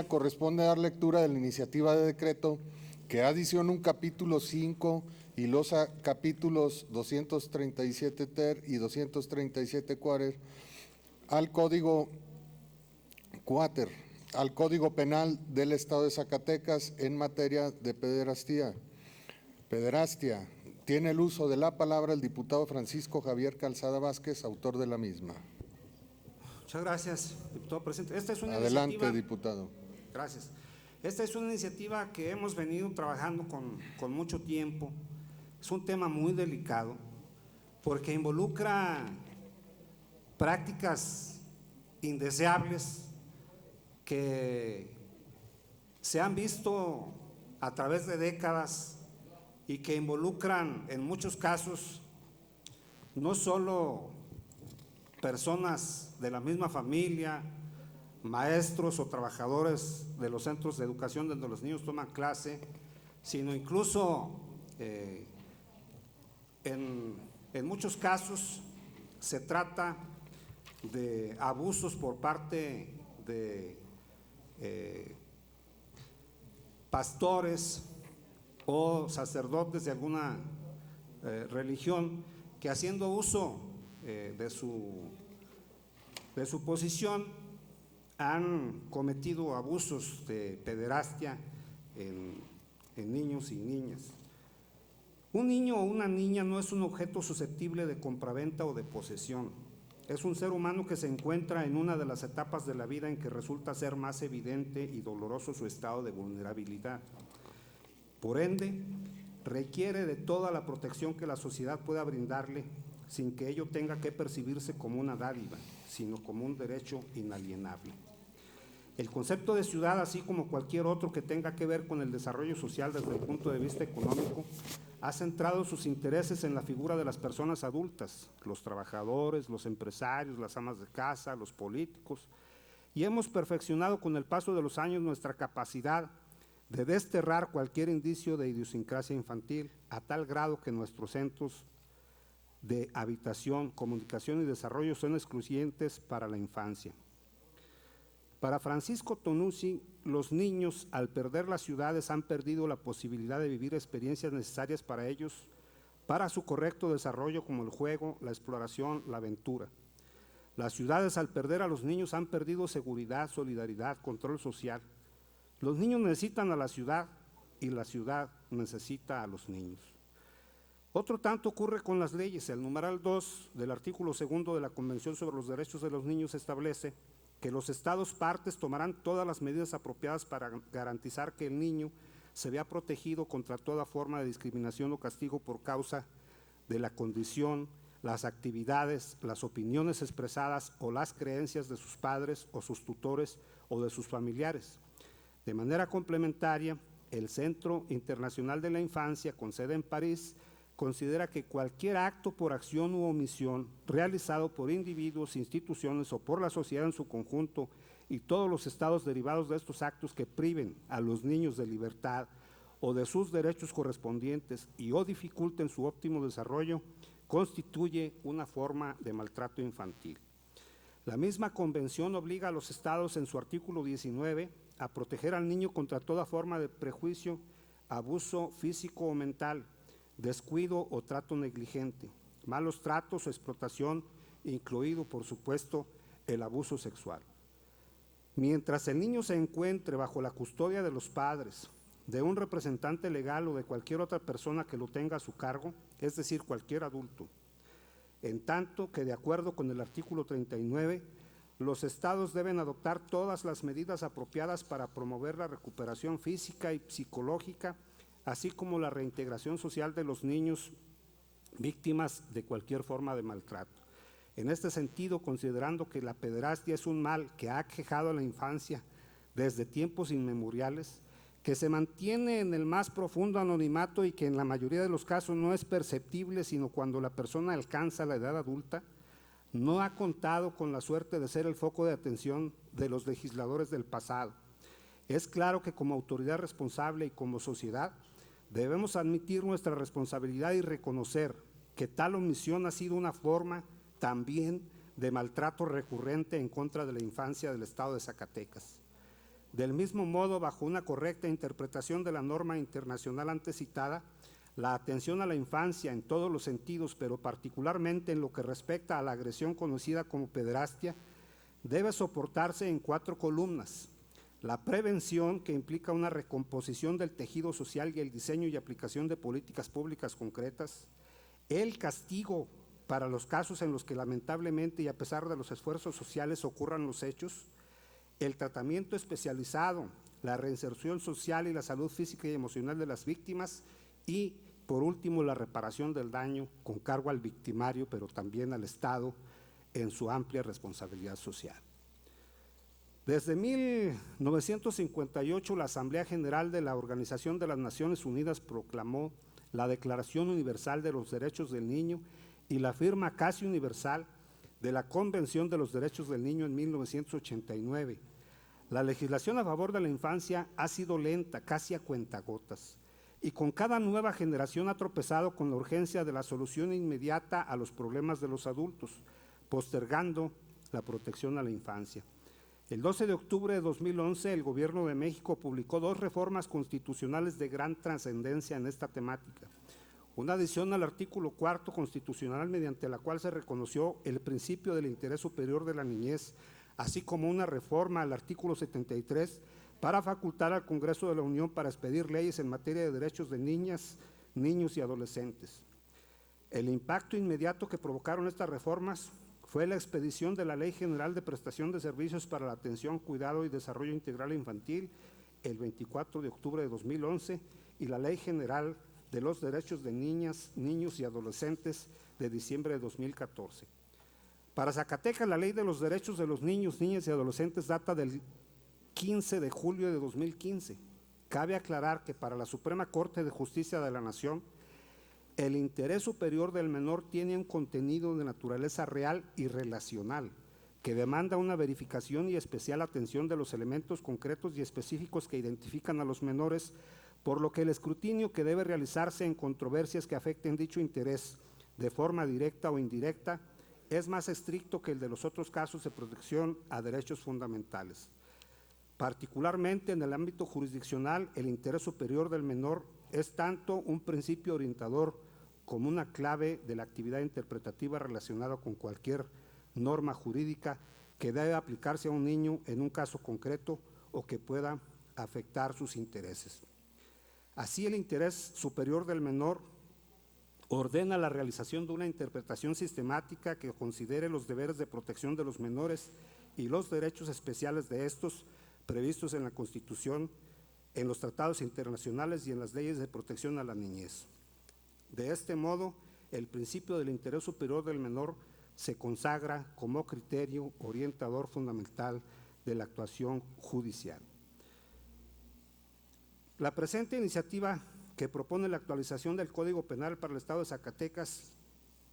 Corresponde dar lectura de la iniciativa de decreto que adiciona un capítulo 5 y los capítulos 237 ter y 237 quater al Código Penal del Estado de Zacatecas en materia de pederastia. Tiene el uso de la palabra el diputado Francisco Javier Calzada Vázquez, autor de la misma. Muchas gracias, diputado presidente. Esta es una Adelante, iniciativa, diputado. Gracias. Esta es una iniciativa que hemos venido trabajando con mucho tiempo. Es un tema muy delicado porque involucra prácticas indeseables que se han visto a través de décadas y que involucran en muchos casos no solo personas de la misma familia, maestros o trabajadores de los centros de educación donde los niños toman clase, sino incluso en muchos casos se trata de abusos por parte de pastores o sacerdotes de alguna religión que, haciendo uso de su posición, han cometido abusos de pederastia en niños y niñas. Un niño o una niña no es un objeto susceptible de compraventa o de posesión. Es un ser humano que se encuentra en una de las etapas de la vida en que resulta ser más evidente y doloroso su estado de vulnerabilidad. Por ende, requiere de toda la protección que la sociedad pueda brindarle, sin que ello tenga que percibirse como una dádiva, sino como un derecho inalienable. El concepto de ciudad, así como cualquier otro que tenga que ver con el desarrollo social desde el punto de vista económico, ha centrado sus intereses en la figura de las personas adultas, los trabajadores, los empresarios, las amas de casa, los políticos, y hemos perfeccionado con el paso de los años nuestra capacidad de desterrar cualquier indicio de idiosincrasia infantil, a tal grado que nuestros centros de habitación, comunicación y desarrollo son excluyentes para la infancia. Para Francisco Tonucci, los niños, al perder las ciudades, han perdido la posibilidad de vivir experiencias necesarias para ellos, para su correcto desarrollo, como el juego, la exploración, la aventura. Las ciudades, al perder a los niños, han perdido seguridad, solidaridad, control social. Los niños necesitan a la ciudad y la ciudad necesita a los niños. Otro tanto ocurre con las leyes. El numeral 2 del artículo 2 de la Convención sobre los Derechos de los Niños establece que los Estados partes tomarán todas las medidas apropiadas para garantizar que el niño se vea protegido contra toda forma de discriminación o castigo por causa de la condición, las actividades, las opiniones expresadas o las creencias de sus padres o sus tutores o de sus familiares. De manera complementaria, el Centro Internacional de la Infancia, con sede en París, considera que cualquier acto por acción u omisión realizado por individuos, instituciones o por la sociedad en su conjunto y todos los estados derivados de estos actos que priven a los niños de libertad o de sus derechos correspondientes y o dificulten su óptimo desarrollo, constituye una forma de maltrato infantil. La misma convención obliga a los estados en su artículo 19 a proteger al niño contra toda forma de prejuicio, abuso físico o mental, descuido o trato negligente, malos tratos o explotación, incluido, por supuesto, el abuso sexual. Mientras el niño se encuentre bajo la custodia de los padres, de un representante legal o de cualquier otra persona que lo tenga a su cargo, es decir, cualquier adulto, en tanto que, de acuerdo con el artículo 39, los estados deben adoptar todas las medidas apropiadas para promover la recuperación física y psicológica, así como la reintegración social de los niños víctimas de cualquier forma de maltrato. En este sentido, considerando que la pederastia es un mal que ha aquejado a la infancia desde tiempos inmemoriales, que se mantiene en el más profundo anonimato y que en la mayoría de los casos no es perceptible sino cuando la persona alcanza la edad adulta, no ha contado con la suerte de ser el foco de atención de los legisladores del pasado. Es claro que como autoridad responsable y como sociedad debemos admitir nuestra responsabilidad y reconocer que tal omisión ha sido una forma también de maltrato recurrente en contra de la infancia del estado de Zacatecas. Del mismo modo, bajo una correcta interpretación de la norma internacional antes citada, la atención a la infancia en todos los sentidos, pero particularmente en lo que respecta a la agresión conocida como pederastia, debe soportarse en 4 columnas. La prevención, que implica una recomposición del tejido social y el diseño y aplicación de políticas públicas concretas. El castigo para los casos en los que lamentablemente y a pesar de los esfuerzos sociales ocurran los hechos. El tratamiento especializado, la reinserción social y la salud física y emocional de las víctimas y, por último, la reparación del daño con cargo al victimario, pero también al Estado en su amplia responsabilidad social. Desde 1958, la Asamblea General de la Organización de las Naciones Unidas proclamó la Declaración Universal de los Derechos del Niño y la firma casi universal de la Convención de los Derechos del Niño en 1989. La legislación a favor de la infancia ha sido lenta, casi a cuentagotas, y con cada nueva generación ha tropezado con la urgencia de la solución inmediata a los problemas de los adultos, postergando la protección a la infancia. El 12 de octubre de 2011, el Gobierno de México publicó 2 reformas constitucionales de gran trascendencia en esta temática. Una adición al artículo 4 constitucional mediante la cual se reconoció el principio del interés superior de la niñez, así como una reforma al artículo 73 para facultar al Congreso de la Unión para expedir leyes en materia de derechos de niñas, niños y adolescentes. El impacto inmediato que provocaron estas reformas fue la expedición de la Ley General de Prestación de Servicios para la Atención, Cuidado y Desarrollo Integral Infantil el 24 de octubre de 2011 y la Ley General de los Derechos de Niñas, Niños y Adolescentes de diciembre de 2014. Para Zacatecas, la Ley de los Derechos de los Niños, Niñas y Adolescentes data del 15 de julio de 2015. Cabe aclarar que para la Suprema Corte de Justicia de la Nación, el interés superior del menor tiene un contenido de naturaleza real y relacional, que demanda una verificación y especial atención de los elementos concretos y específicos que identifican a los menores, por lo que el escrutinio que debe realizarse en controversias que afecten dicho interés de forma directa o indirecta es más estricto que el de los otros casos de protección a derechos fundamentales. Particularmente en el ámbito jurisdiccional, el interés superior del menor es tanto un principio orientador como una clave de la actividad interpretativa relacionada con cualquier norma jurídica que debe aplicarse a un niño en un caso concreto o que pueda afectar sus intereses. Así, el interés superior del menor ordena la realización de una interpretación sistemática que considere los deberes de protección de los menores y los derechos especiales de estos previstos en la Constitución, en los tratados internacionales y en las leyes de protección a la niñez. De este modo, el principio del interés superior del menor se consagra como criterio orientador fundamental de la actuación judicial. La presente iniciativa, que propone la actualización del Código Penal para el Estado de Zacatecas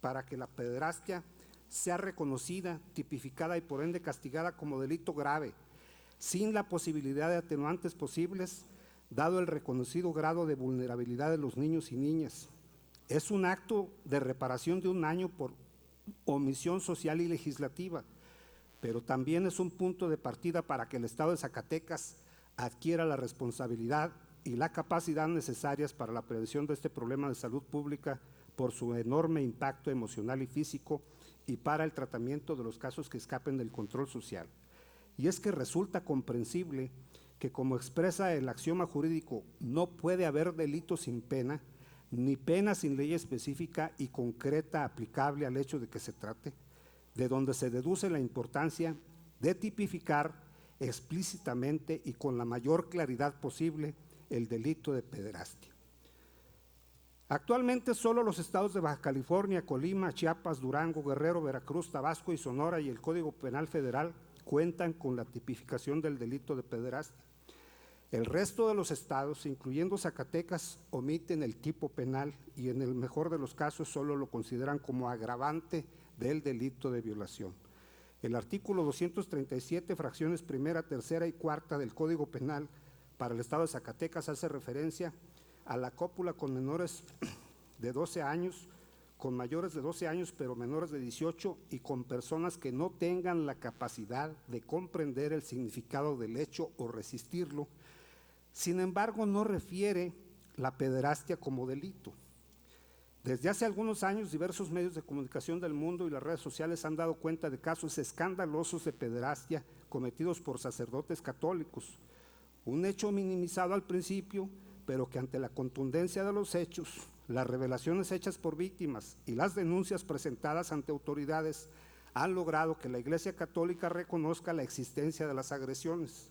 para que la pederastia sea reconocida, tipificada y por ende castigada como delito grave, sin la posibilidad de atenuantes posibles, dado el reconocido grado de vulnerabilidad de los niños y niñas. Es un acto de reparación de un daño por omisión social y legislativa, pero también es un punto de partida para que el Estado de Zacatecas adquiera la responsabilidad y la capacidad necesarias para la prevención de este problema de salud pública por su enorme impacto emocional y físico y para el tratamiento de los casos que escapen del control social. Y es que resulta comprensible que, como expresa el axioma jurídico, no puede haber delito sin pena, ni pena sin ley específica y concreta aplicable al hecho de que se trate, de donde se deduce la importancia de tipificar explícitamente y con la mayor claridad posible el delito de pederastia. Actualmente solo los estados de Baja California, Colima, Chiapas, Durango, Guerrero, Veracruz, Tabasco y Sonora y el Código Penal Federal cuentan con la tipificación del delito de pederastia. El resto de los estados, incluyendo Zacatecas, omiten el tipo penal y en el mejor de los casos solo lo consideran como agravante del delito de violación. El artículo 237, fracciones primera, tercera y cuarta del Código Penal para el Estado de Zacatecas hace referencia a la cópula con menores de 12 años con mayores de 12 años pero menores de 18 y con personas que no tengan la capacidad de comprender el significado del hecho o resistirlo. Sin embargo, no refiere la pederastia como delito. Desde hace algunos años, diversos medios de comunicación del mundo y las redes sociales han dado cuenta de casos escandalosos de pederastia cometidos por sacerdotes católicos. Un hecho minimizado al principio, pero que ante la contundencia de los hechos, las revelaciones hechas por víctimas y las denuncias presentadas ante autoridades han logrado que la Iglesia Católica reconozca la existencia de las agresiones,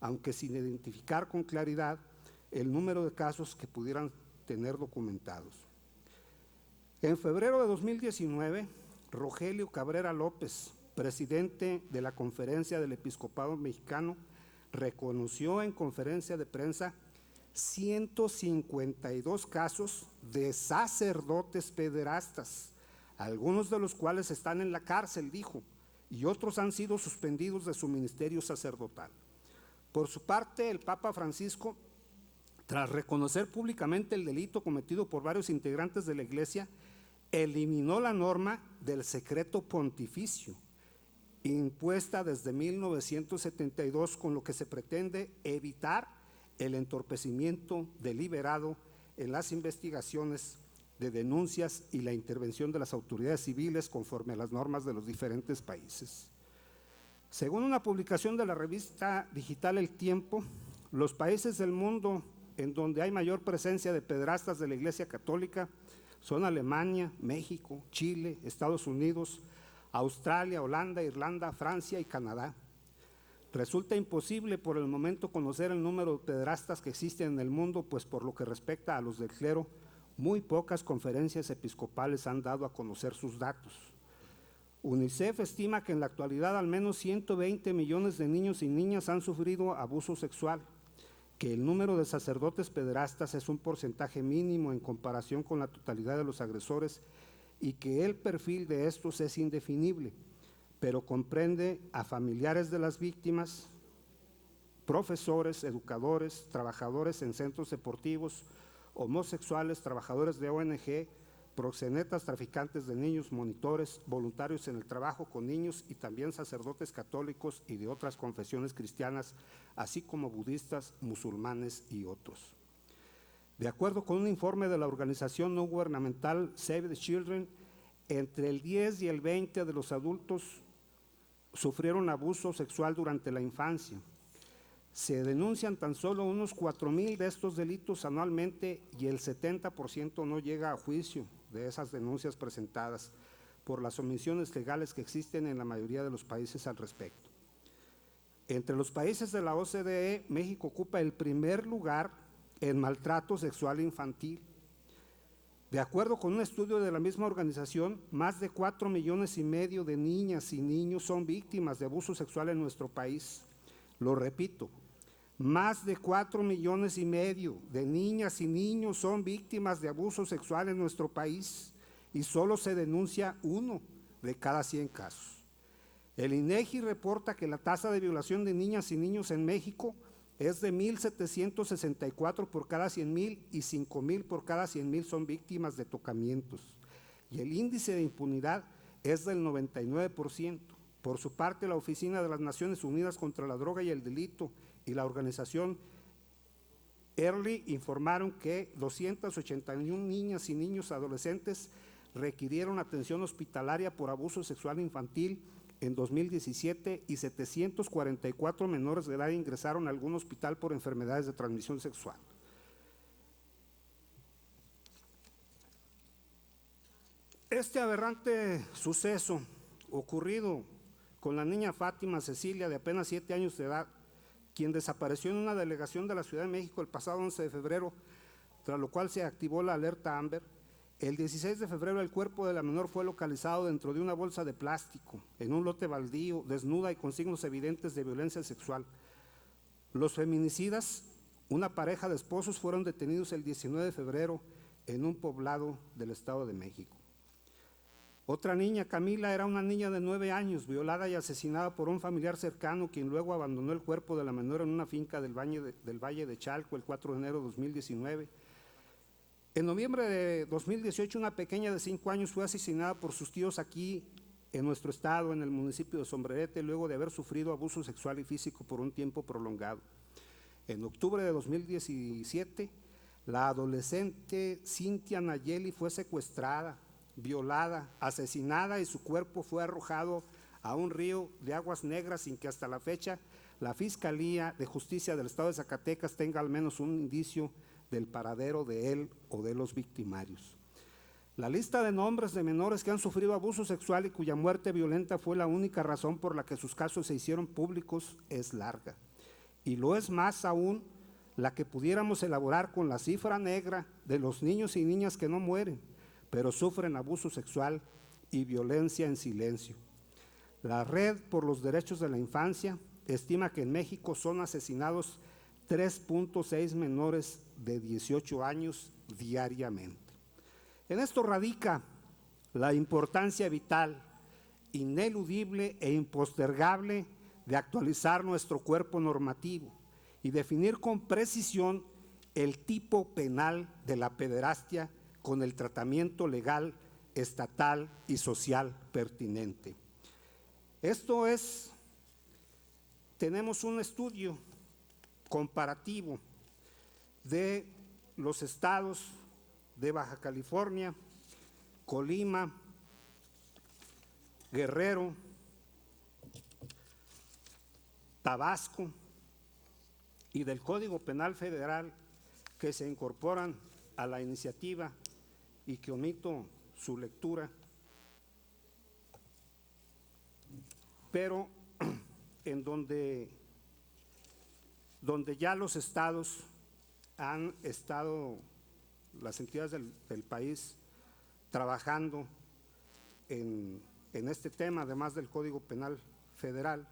aunque sin identificar con claridad el número de casos que pudieran tener documentados. En febrero de 2019, Rogelio Cabrera López, presidente de la Conferencia del Episcopado Mexicano, reconoció en conferencia de prensa 152 casos de sacerdotes pederastas, algunos de los cuales están en la cárcel, dijo, y otros han sido suspendidos de su ministerio sacerdotal. Por su parte, el Papa Francisco, tras reconocer públicamente el delito cometido por varios integrantes de la Iglesia, eliminó la norma del secreto pontificio, impuesta desde 1972, con lo que se pretende evitar el entorpecimiento deliberado en las investigaciones de denuncias y la intervención de las autoridades civiles conforme a las normas de los diferentes países. Según una publicación de la revista digital El Tiempo, los países del mundo en donde hay mayor presencia de pederastas de la Iglesia Católica son Alemania, México, Chile, Estados Unidos, Australia, Holanda, Irlanda, Francia y Canadá. Resulta imposible por el momento conocer el número de pederastas que existen en el mundo, pues por lo que respecta a los del clero, muy pocas conferencias episcopales han dado a conocer sus datos. UNICEF estima que en la actualidad al menos 120 millones de niños y niñas han sufrido abuso sexual, que el número de sacerdotes pederastas es un porcentaje mínimo en comparación con la totalidad de los agresores y que el perfil de estos es indefinible, pero comprende a familiares de las víctimas, profesores, educadores, trabajadores en centros deportivos, homosexuales, trabajadores de ONG, proxenetas, traficantes de niños, monitores, voluntarios en el trabajo con niños y también sacerdotes católicos y de otras confesiones cristianas, así como budistas, musulmanes y otros. De acuerdo con un informe de la organización no gubernamental Save the Children, entre el 10 y el 20 de los adultos sufrieron abuso sexual durante la infancia. Se denuncian tan solo unos 4,000 de estos delitos anualmente y el 70% no llega a juicio de esas denuncias presentadas por las omisiones legales que existen en la mayoría de los países al respecto. Entre los países de la OCDE, México ocupa el primer lugar en maltrato sexual infantil. De acuerdo con un estudio de la misma organización, más de 4,5 millones de niñas y niños son víctimas de abuso sexual en nuestro país. Lo repito, más de 4,5 millones de niñas y niños son víctimas de abuso sexual en nuestro país y solo se denuncia 1 de cada 100 casos. El INEGI reporta que la tasa de violación de niñas y niños en México es de 1,764 por cada 100,000 y 5,000 por cada 100,000 son víctimas de tocamientos. Y el índice de impunidad es del 99%. Por su parte, la Oficina de las Naciones Unidas contra la Droga y el Delito y la organización EARLY informaron que 281 niñas y niños adolescentes requirieron atención hospitalaria por abuso sexual infantil en 2017 y 744 menores de edad ingresaron a algún hospital por enfermedades de transmisión sexual. Este aberrante suceso ocurrido con la niña Fátima Cecilia, de apenas 7 años de edad, quien desapareció en una delegación de la Ciudad de México el pasado 11 de febrero, tras lo cual se activó la alerta Amber. El 16 de febrero el cuerpo de la menor fue localizado dentro de una bolsa de plástico, en un lote baldío, desnuda y con signos evidentes de violencia sexual. Los feminicidas, una pareja de esposos, fueron detenidos el 19 de febrero en un poblado del Estado de México. Otra niña, Camila, era una niña de 9 años, violada y asesinada por un familiar cercano, quien luego abandonó el cuerpo de la menor en una finca del Valle de Chalco el 4 de enero de 2019. En noviembre de 2018, una pequeña de 5 años fue asesinada por sus tíos aquí en nuestro estado, en el municipio de Sombrerete, luego de haber sufrido abuso sexual y físico por un tiempo prolongado. En octubre de 2017, la adolescente Cintia Nayeli fue secuestrada, violada, asesinada y su cuerpo fue arrojado a un río de aguas negras sin que hasta la fecha la Fiscalía de Justicia del Estado de Zacatecas tenga al menos un indicio del paradero de él o de los victimarios. La lista de nombres de menores que han sufrido abuso sexual y cuya muerte violenta fue la única razón por la que sus casos se hicieron públicos es larga. Y lo es más aún la que pudiéramos elaborar con la cifra negra de los niños y niñas que no mueren, pero sufren abuso sexual y violencia en silencio. La Red por los Derechos de la Infancia estima que en México son asesinados 3.6 menores de 18 años diariamente. En esto radica la importancia vital, ineludible e impostergable de actualizar nuestro cuerpo normativo y definir con precisión el tipo penal de la pederastia con el tratamiento legal, estatal y social pertinente. Esto es, tenemos un estudio comparativo de los estados de Baja California, Colima, Guerrero, Tabasco y del Código Penal Federal que se incorporan a la iniciativa y que omito su lectura, pero en donde ya los estados han estado, las entidades del país, trabajando en este tema, además del Código Penal Federal.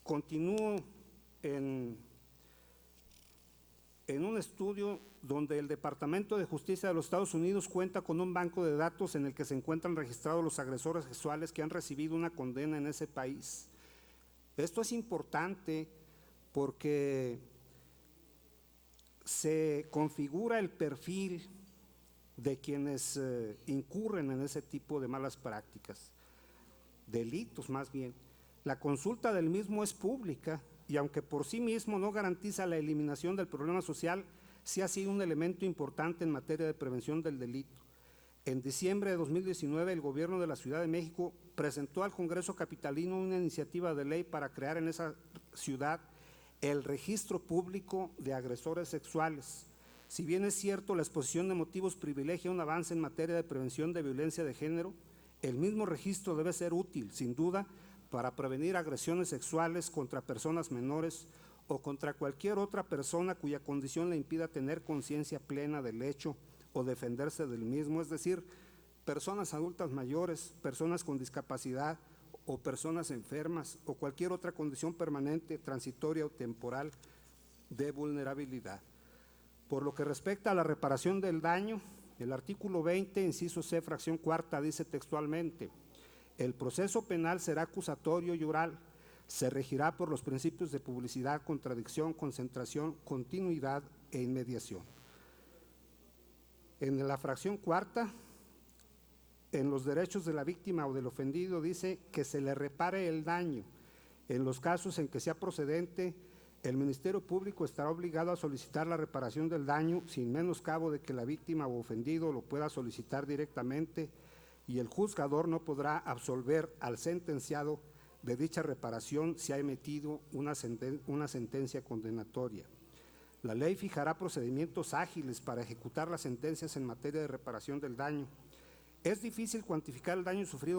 Continúo en un estudio donde el Departamento de Justicia de los Estados Unidos cuenta con un banco de datos en el que se encuentran registrados los agresores sexuales que han recibido una condena en ese país. Esto es importante porque se configura el perfil de quienes incurren en ese tipo de malas prácticas, delitos más bien. La consulta del mismo es pública y aunque por sí mismo no garantiza la eliminación del problema social, sí ha sido un elemento importante en materia de prevención del delito. En diciembre de 2019, el gobierno de la Ciudad de México presentó al Congreso capitalino una iniciativa de ley para crear en esa ciudad el registro público de agresores sexuales. Si bien es cierto, la exposición de motivos privilegia un avance en materia de prevención de violencia de género, el mismo registro debe ser útil, sin duda, para prevenir agresiones sexuales contra personas menores o contra cualquier otra persona cuya condición le impida tener conciencia plena del hecho o defenderse del mismo, es decir, personas adultas mayores, personas con discapacidad o personas enfermas o cualquier otra condición permanente, transitoria o temporal de vulnerabilidad. Por lo que respecta a la reparación del daño, el artículo 20, inciso C, fracción cuarta, dice textualmente: el proceso penal será acusatorio y oral, se regirá por los principios de publicidad, contradicción, concentración, continuidad e inmediación. En la fracción cuarta, en los derechos de la víctima o del ofendido, dice que se le repare el daño. En los casos en que sea procedente, el Ministerio Público estará obligado a solicitar la reparación del daño sin menoscabo de que la víctima o ofendido lo pueda solicitar directamente, y el juzgador no podrá absolver al sentenciado de dicha reparación si ha emitido una sentencia condenatoria. La ley fijará procedimientos ágiles para ejecutar las sentencias en materia de reparación del daño. Es difícil cuantificar el daño sufrido